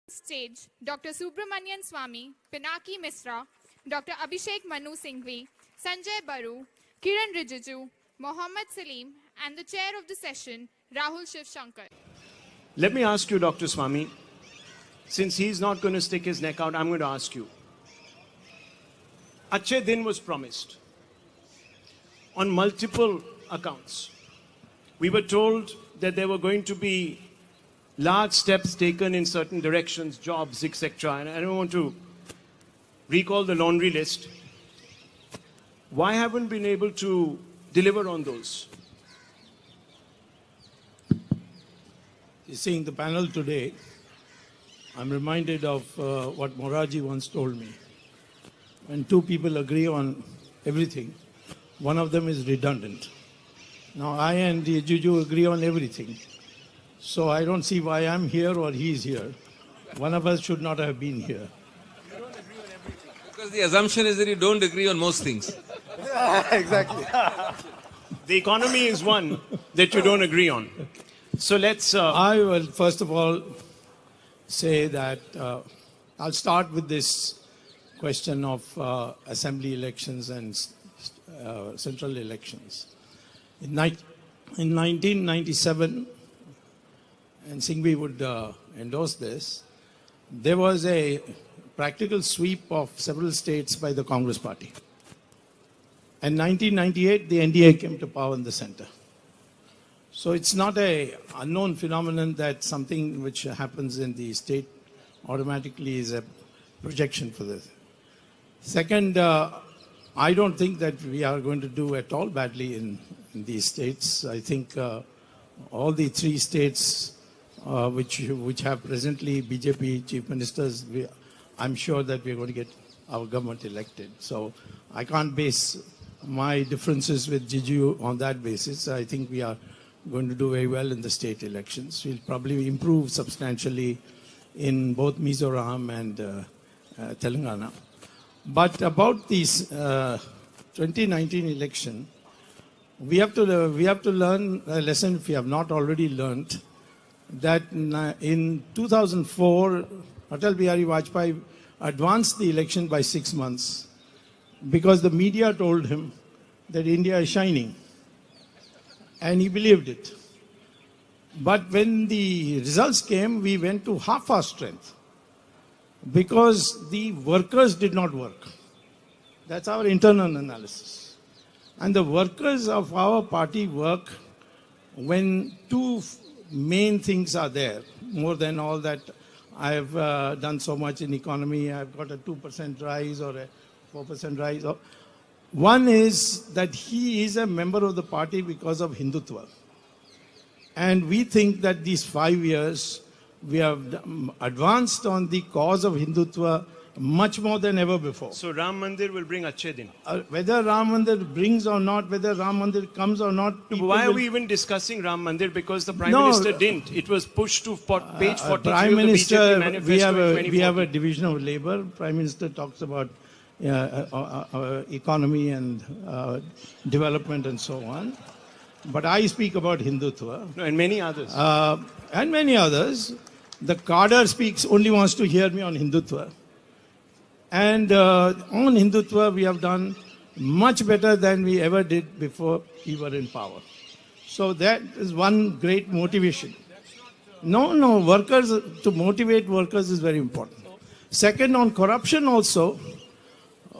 Stage, Dr.Subramanian Swamy, Pinaki Misra, Dr. Abhishek Manu Singhvi, Sanjay Baru, Kiran Rijiju, Mohammad Salim, and the chair of the session, Rahul Shiv Shankar. Let me ask you, Dr. Swamy, since he's not going to stick his neck out, I'm going to ask you. Achhe Din was promised on multiple accounts. We were told that there were going to be large steps taken in certain directions, jobs, etc. And I don't want to recall the laundry list. Why haven't we been able to deliver on those? Seeing the panel today, I'm reminded of what Moraji once told me. When two people agree on everything, one of them is redundant. Now I and Juju agree on everything. So I don't see why I'm here or he's here. One of us should not have been here. You don't agree on everything. Because the assumption is that you don't agree on most things. Exactly. The economy is one that you don't agree on. So let's... I will first of all say that I'll start with this question of assembly elections and central elections. In 1997, and Singhvi would endorse this, there was a practical sweep of several states by the Congress party. In 1998, the NDA came to power in the center. So it's not an unknown phenomenon that something which happens in the state automatically is a projection for this. Second, I don't think that we are going to do at all badly in these states. I think all the three states which have presently BJP chief ministers, I'm sure that we're going to get our government elected. So I can't base my differences with Jiju on that basis. I think we are going to do very well in the state elections. We'll probably improve substantially in both Mizoram and Telangana. But about this 2019 election, we have to learn a lesson if we have not already learned, that in 2004, Atal Bihari Vajpayee advanced the election by 6 months because the media told him that India is shining. And he believed it. But when the results came, we went to half our strength because the workers did not work. That's our internal analysis. And the workers of our party work when two main things are there, more than all that I've done so much in economy, I've got a 2% rise or a 4% rise. One is that he is a member of the party because of Hindutva. And we think that these 5 years, we have advanced on the cause of Hindutva much more than ever before. So Ram Mandir will bring Achhe Din. Whether Ram Mandir brings or not, whether Ram Mandir comes or not. Why are we even discussing Ram Mandir? Because the Prime Minister didn't. It was pushed to page 43 Prime of the Minister, BJP manifesto we have a division of labor. Prime Minister talks about economy and development and so on. But I speak about Hindutva. No, and many others. And many others. The cadre only wants to hear me on Hindutva. And on Hindutva, we have done much better than we ever did before we were in power. So that is one great motivation. No, workers, to motivate workers is very important. Second, on corruption also,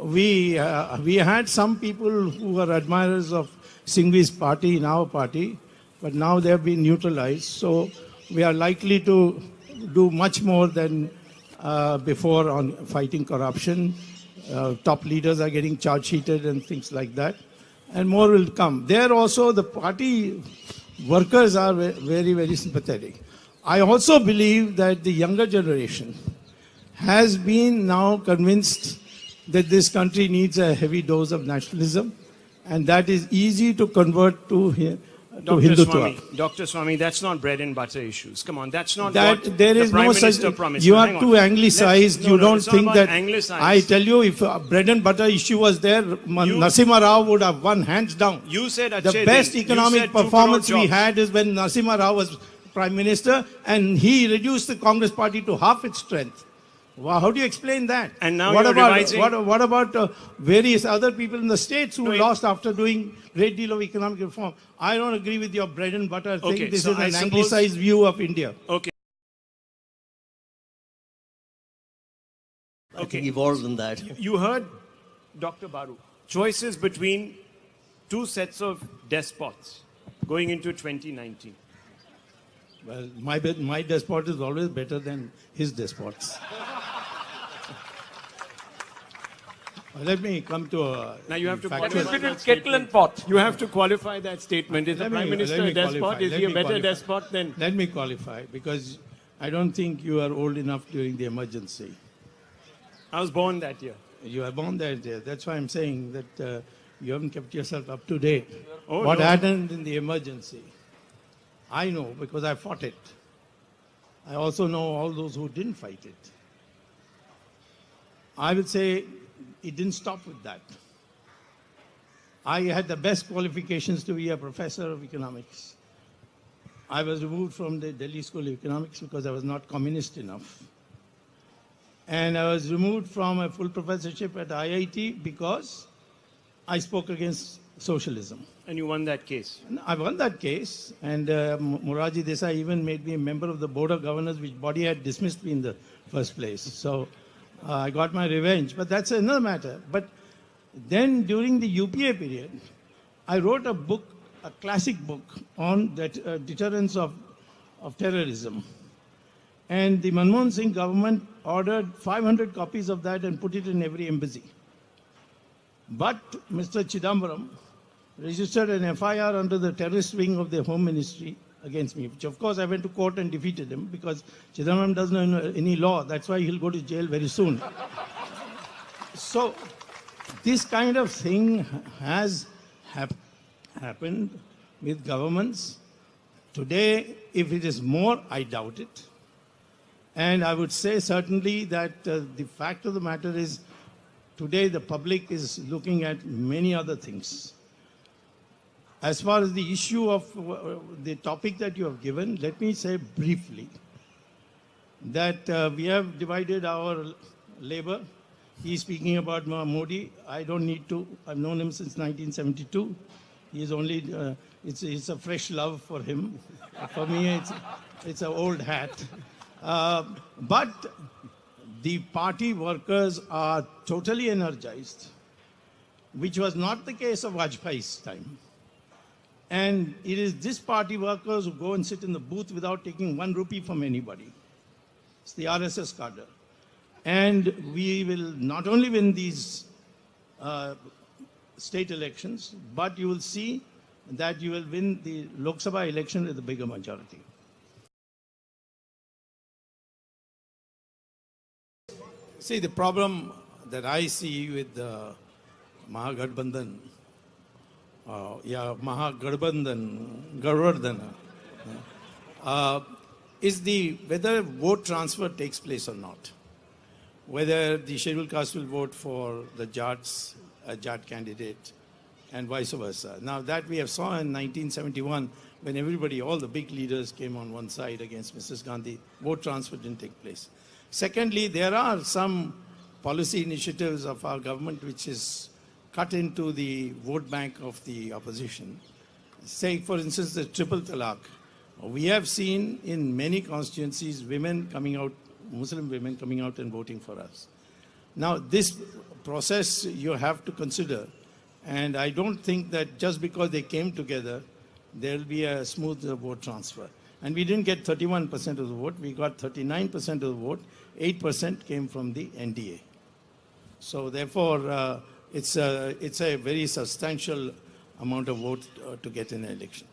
we had some people who were admirers of Singhvi's party in our party, but now they have been neutralized. So we are likely to do much more than before on fighting corruption. Top leaders are getting charge sheeted and things like that. And more will come. There also the party workers are very, very sympathetic. I also believe that the younger generation has been now convinced that this country needs a heavy dose of nationalism, and that is easy to convert to Hindutva. Dr. Swamy, that's not bread and butter issues. Come on, that's not that what there is the Prime no Minister such, promised. you are too anglicized. You don't think that. Anglicized. I tell you, if a bread and butter issue was there, Narasimha Rao would have won hands down. You said the best economic performance we had is when Narasimha Rao was Prime Minister, and he reduced the Congress party to half its strength. Wow, how do you explain that? And now what you're about, revising... What about various other people in the states who lost after doing great deal of economic reform? I don't agree with your bread and butter thing. Okay, This so is I an suppose- anglicized view of India. Okay. I think evolved in that. You heard Dr. Baru. Choices between two sets of despots going into 2019. Well, my despot is always better than his despots. Let me come to a... Now you have to factual- qualify that kettle and statement. pot. You have to qualify that statement. Is the Prime Minister a despot? qualify. Is Let he a me better qualify. despot than... Let me qualify, because I don't think you are old enough during the emergency. I was born that year. You are born that day. That's why I'm saying that you haven't kept yourself up to date. Oh, What no. happened in the emergency? I know, because I fought it. I also know all those who didn't fight it. I would say it didn't stop with that. I had the best qualifications to be a professor of economics. I was removed from the Delhi School of Economics because I was not communist enough. And I was removed from a full professorship at IIT because I spoke against socialism. And you won that case. And I won that case, and Morarji Desai even made me a member of the Board of Governors, which body had dismissed me in the first place. So I got my revenge, but that's another matter. But then during the UPA period, I wrote a book, a classic book on that deterrence of terrorism. And the Manmohan Singh government ordered 500 copies of that and put it in every embassy. But Mr. Chidambaram registered an FIR under the terrorist wing of the Home Ministry against me, which of course I went to court and defeated him because Chidambaram doesn't know any law. That's why he'll go to jail very soon. So this kind of thing has happened with governments. Today, if it is more, I doubt it. And I would say certainly that the fact of the matter is today the public is looking at many other things. As far as the issue of the topic that you have given, let me say briefly that we have divided our labor. He's speaking about Modi. I don't need to. I've known him since 1972. He's only, it's a fresh love for him. For me, it's an old hat. But the party workers are totally energized, which was not the case of Vajpayee's time. And it is this party workers who go and sit in the booth without taking 1 rupee from anybody. It's the RSS cadre. And we will not only win these state elections, but you will see that you will win the Lok Sabha election with a bigger majority. See, the problem that I see with the Mahagathbandhan, Garvardhan, is whether vote transfer takes place or not. Whether the scheduled caste will vote for the Jats, a Jat candidate, and vice versa. Now that we have saw in 1971, when everybody, all the big leaders came on one side against Mrs. Gandhi, vote transfer didn't take place. Secondly, there are some policy initiatives of our government which is cut into the vote bank of the opposition. Say, for instance, the triple talaq. We have seen in many constituencies women coming out, Muslim women coming out and voting for us. Now, this process you have to consider, and I don't think that just because they came together, there will be a smooth vote transfer. And we didn't get 31% of the vote, we got 39% of the vote, 8% came from the NDA. So therefore, it's a very substantial amount of vote to get in an election.